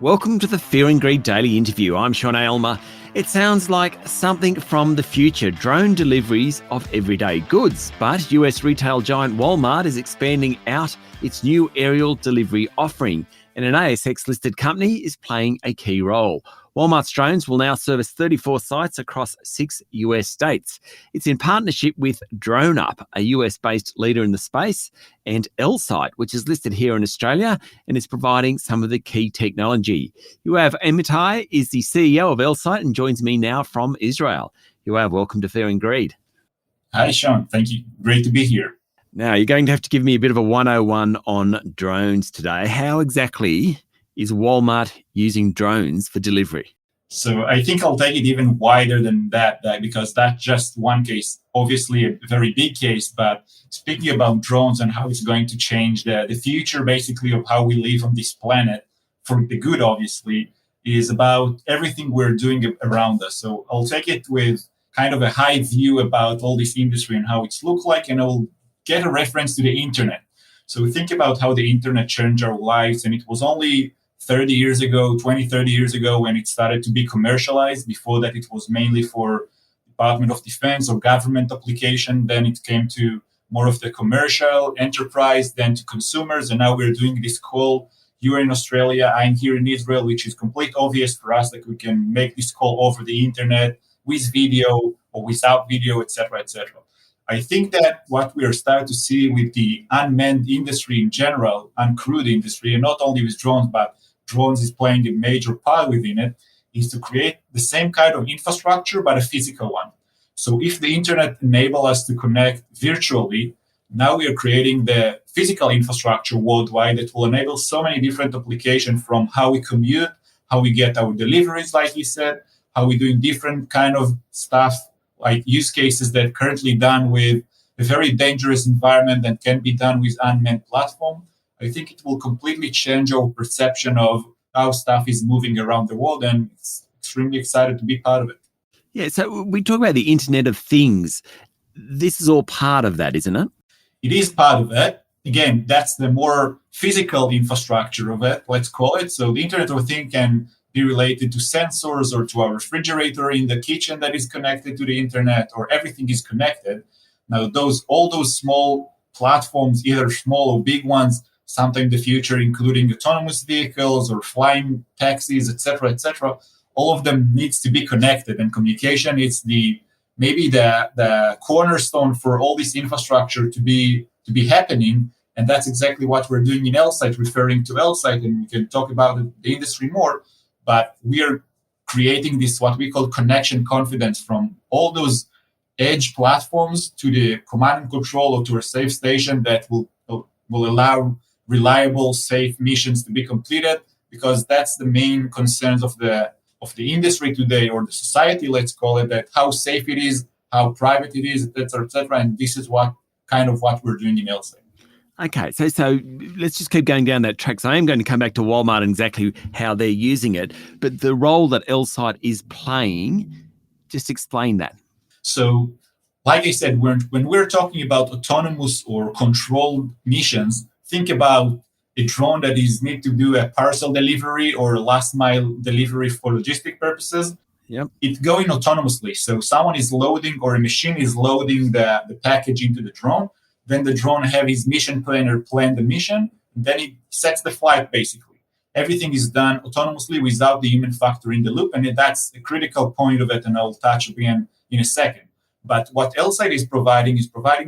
Welcome to the Fear and Greed Daily Interview. I'm Sean Aylmer. It sounds like something from the future, drone deliveries of everyday goods. But US retail giant Walmart is expanding out its new aerial delivery offering, and an ASX-listed company is playing a key role. Walmart's drones will now service 34 sites across 6 US states. It's in partnership with DroneUp, a US-based leader in the space, and Elsight, which is listed here in Australia and is providing some of the key technology. Yoav Amitai is the CEO of Elsight and joins me now from Israel. Yoav, welcome to Fear and Greed. Hi, Sean. Thank you. Great to be here. Now, you're going to have to give me a bit of a 101 on drones today. How exactly is Walmart using drones for delivery? So I think I'll take it even wider than that because that's just one case, obviously a very big case, but speaking about drones and how it's going to change the future basically of how we live on this planet, for the good obviously, is about everything we're doing around us. So I'll take it with kind of a high view about all this industry and how it's looked like, and I'll get a reference to the internet. So think about how the internet changed our lives, and it was only 30 years ago, 20, 30 years ago, when it started to be commercialized. Before that, it was mainly for Department of Defense or government application. Then it came to more of the commercial enterprise, then to consumers. And now we're doing this call. You're in Australia, I'm here in Israel, which is completely obvious for us that we can make this call over the internet with video or without video, etc., etc. I think that what we are starting to see with the unmanned industry in general, uncrewed industry, and not only with drones, but drones is playing a major part within it, is to create the same kind of infrastructure, but a physical one. So if the internet enable us to connect virtually, now we are creating the physical infrastructure worldwide that will enable so many different applications, from how we commute, how we get our deliveries, like you said, how we're doing different kind of stuff, like use cases that currently done with a very dangerous environment that can be done with unmanned platform. I think it will completely change our perception of how stuff is moving around the world, and it's extremely excited to be part of it. Yeah, so we talk about the Internet of Things. This is all part of that, isn't it? It is part of it. Again, that's the more physical infrastructure of it, let's call it. So the Internet of Things can be related to sensors or to our refrigerator in the kitchen that is connected to the internet, or everything is connected. Now, all those small platforms, either small or big ones, sometime in the future, including autonomous vehicles or flying taxis, etc., all of them needs to be connected, and communication is maybe the cornerstone for all this infrastructure to be happening. And that's exactly what we're doing in Elsight, referring to Elsight, and we can talk about the industry more. But we are creating this, what we call connection confidence, from all those edge platforms to the command and control or to a safe station that will allow reliable, safe missions to be completed, because that's the main concerns of the industry today, or the society, let's call it, that how safe it is, how private it is, etc. And this is what we're doing in Elsight. Okay, so let's just keep going down that track. So I am going to come back to Walmart and exactly how they're using it, but the role that Elsight is playing, just explain that. So, like I said, when we're talking about autonomous or controlled missions, think about a drone that need to do a parcel delivery or a last mile delivery for logistic purposes. Yep. It's going autonomously. So someone is loading, or a machine is loading the package into the drone. Then the drone have his mission planner plan the mission. Then it sets the flight, basically. Everything is done autonomously without the human factor in the loop. And that's a critical point of it, and I'll touch again in a second. But what Elsight is providing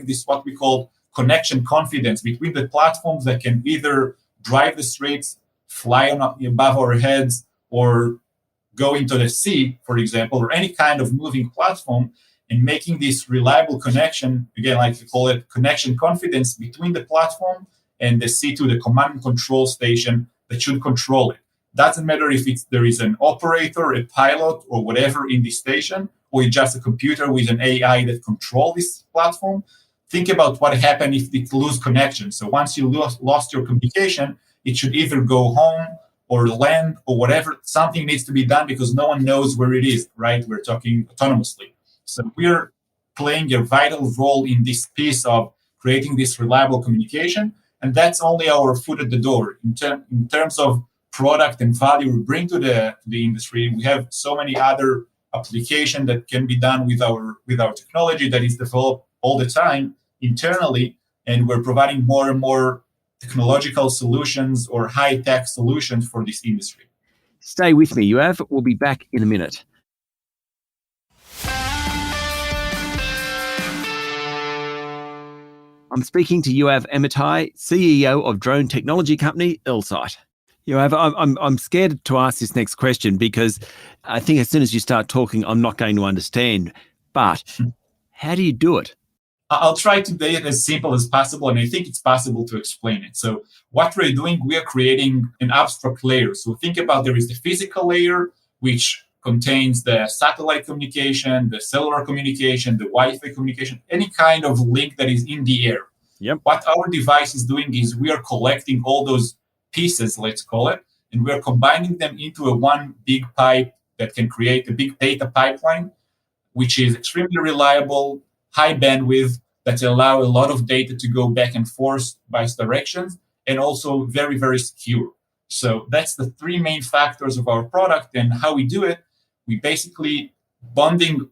this, what we call connection confidence, between the platforms that can either drive the streets, fly above our heads, or go into the sea, for example, or any kind of moving platform, and making this reliable connection, again, like we call it, connection confidence between the platform and the sea to the command and control station that should control it. Doesn't matter if there is an operator, a pilot, or whatever in the station, or it's just a computer with an AI that controls this platform. Think about what happened if it lose connection. So once you lost your communication, it should either go home or land or whatever. Something needs to be done because no one knows where it is, right? We're talking autonomously. So we're playing a vital role in this piece of creating this reliable communication. And that's only our foot at the door. In terms of product and value we bring to the industry. We have so many other applications that can be done with our technology that is developed all the time internally, and we're providing more and more technological solutions or high-tech solutions for this industry. Stay with me, Yoav. We'll be back in a minute. I'm speaking to Yoav Amitai, CEO of drone technology company Elsight. Yoav, I'm scared to ask this next question because I think as soon as you start talking, I'm not going to understand. But how do you do it? I'll try to make it as simple as possible, and I think it's possible to explain it. So what we're doing, we are creating an abstract layer. So think about there is the physical layer, which contains the satellite communication, the cellular communication, the Wi-Fi communication, any kind of link that is in the air. Yep. What our device is doing is we are collecting all those pieces, let's call it, and we are combining them into a one big pipe that can create a big data pipeline, which is extremely reliable, high bandwidth, that allow a lot of data to go back and forth by directions, and also very, very secure. So that's the three main factors of our product. And how we do it, we basically bonds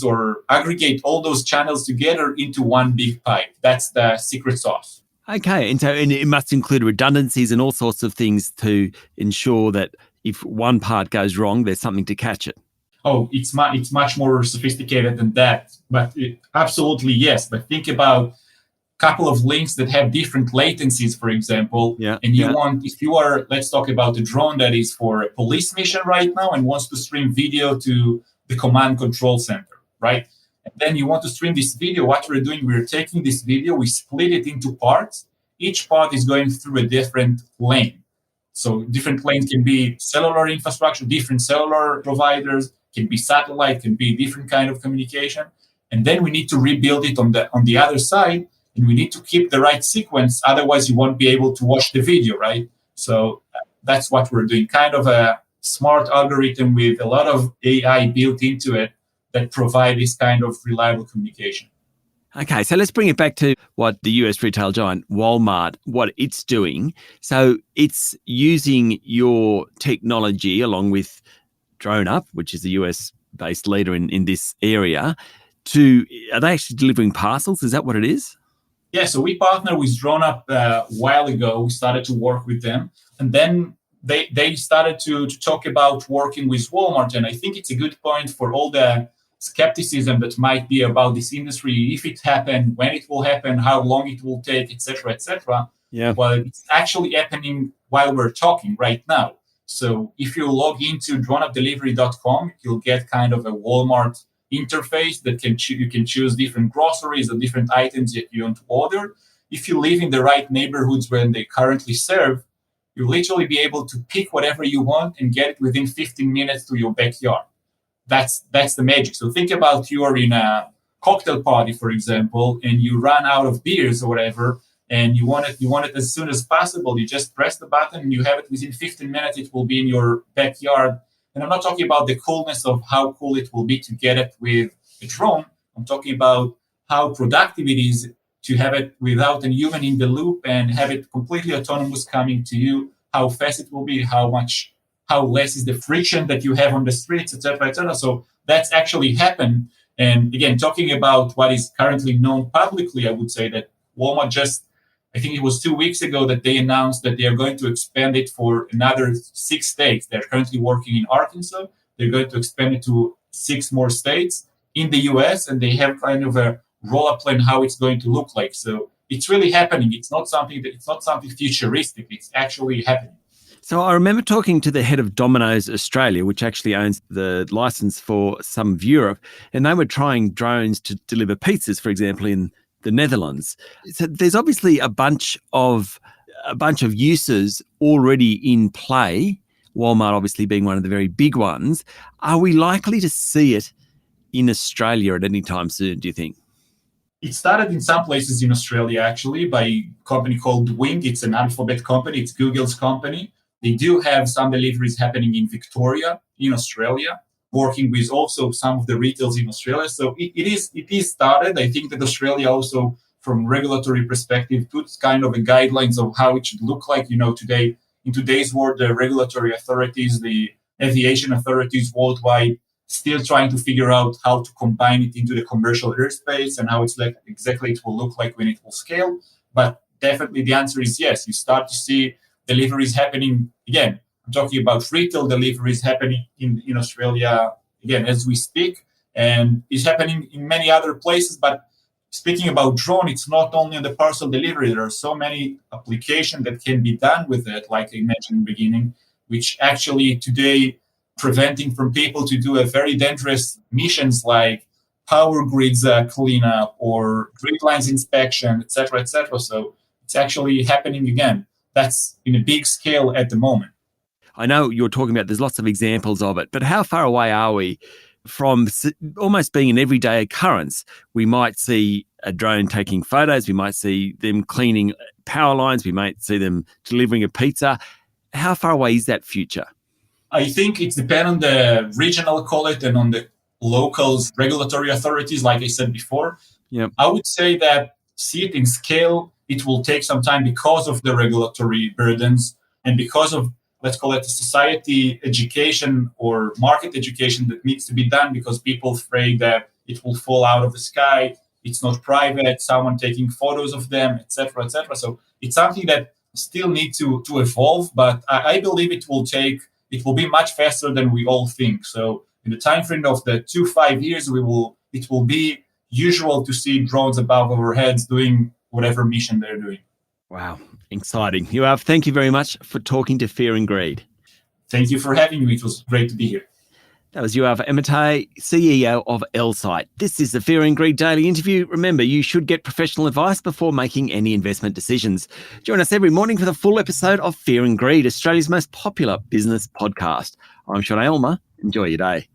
or aggregate all those channels together into one big pipe. That's the secret sauce. Okay, and it must include redundancies and all sorts of things to ensure that if one part goes wrong, there's something to catch it. Oh, it's much more sophisticated than that. But absolutely, yes. But think about a couple of links that have different latencies, for example. Yeah, and if you are, let's talk about a drone that is for a police mission right now and wants to stream video to the command control center, right? And then you want to stream this video. What we're doing, we're taking this video, we split it into parts. Each part is going through a different lane. So different lanes can be cellular infrastructure, different cellular providers, can be satellite, can be different kind of communication. And then we need to rebuild it on the other side, and we need to keep the right sequence. Otherwise, you won't be able to watch the video, right? So that's what we're doing, kind of a smart algorithm with a lot of AI built into it that provide this kind of reliable communication. Okay, so let's bring it back to what the US retail giant Walmart, what it's doing. So it's using your technology along with DroneUp, which is a US-based leader in this area. Are they actually delivering parcels? Is that what it is? Yeah, so we partnered with DroneUp a while ago. We started to work with them. And then they started to talk about working with Walmart. And I think it's a good point for all the skepticism that might be about this industry, if it happened, when it will happen, how long it will take, etc., etc. Yeah. Well, it's actually happening while we're talking right now. So if you log into droneupdelivery.com, you'll get kind of a Walmart interface that you can choose different groceries or different items that you want to order. If you live in the right neighborhoods where they currently serve, you'll literally be able to pick whatever you want and get it within 15 minutes to your backyard. That's the magic. So think about you're in a cocktail party, for example, and you run out of beers or whatever, and you want it as soon as possible. You just press the button and you have it within 15 minutes. It will be in your backyard. And I'm not talking about the coolness of how cool it will be to get it with a drone. I'm talking about how productive it is to have it without a human in the loop and have it completely autonomous coming to you, how fast it will be, how less is the friction that you have on the streets, etc., etc. So that's actually happened. And again, talking about what is currently known publicly, I would say that Walmart I think it was 2 weeks ago that they announced that they are going to expand it for another 6 states. They're currently working in Arkansas. They're going to expand it to 6 more states in the US, and they have kind of a roll-up plan how it's going to look like. So it's really happening. It's not something futuristic. It's actually happening. So I remember talking to the head of Domino's Australia, which actually owns the license for some of Europe, and they were trying drones to deliver pizzas, for example, in the Netherlands. So there's obviously a bunch of uses already in play, Walmart obviously being one of the very big ones. Are we likely to see it in Australia at any time soon, do you think? It started in some places in Australia, actually, by a company called Wing. It's an Alphabet company. It's Google's company. They do have some deliveries happening in Victoria, in Australia, working with also some of the retailers in Australia. So it is started. I think that Australia also, from regulatory perspective, puts kind of a guidelines of how it should look like. Today in today's world, the regulatory authorities, the aviation authorities worldwide, still trying to figure out how to combine it into the commercial airspace and how it's like exactly it will look like when it will scale. But definitely the answer is yes. You start to see deliveries happening again. I'm talking about retail deliveries happening in Australia again as we speak, and it's happening in many other places. But speaking about drone, it's not only on the parcel delivery. There are so many applications that can be done with it, like I mentioned in the beginning, which actually today preventing from people to do a very dangerous missions like power grids cleanup or grid lines inspection, etc., etc. So it's actually happening again. That's in a big scale at the moment. I know you're talking about there's lots of examples of it, but how far away are we from almost being an everyday occurrence? We might see a drone taking photos. We might see them cleaning power lines. We might see them delivering a pizza. How far away is that future? I think it depends on the regional call it and on the locals regulatory authorities, like I said before. Yep. I would say that see it in scale, it will take some time because of the regulatory burdens and because of, let's call it society education or market education that needs to be done because people afraid that it will fall out of the sky. It's not private, someone taking photos of them, etc., etc. So it's something that still needs to evolve, but I believe it will be much faster than we all think. So in the time frame of the 2-5 years, it will be usual to see drones above our heads doing whatever mission they're doing. Wow, exciting. Yoav, thank you very much for talking to Fear and Greed. Thank you for having me. It was great to be here. That was Yoav Amitai, CEO of Elsight. This is the Fear and Greed Daily Interview. Remember, you should get professional advice before making any investment decisions. Join us every morning for the full episode of Fear and Greed, Australia's most popular business podcast. I'm Sean Aylmer. Enjoy your day.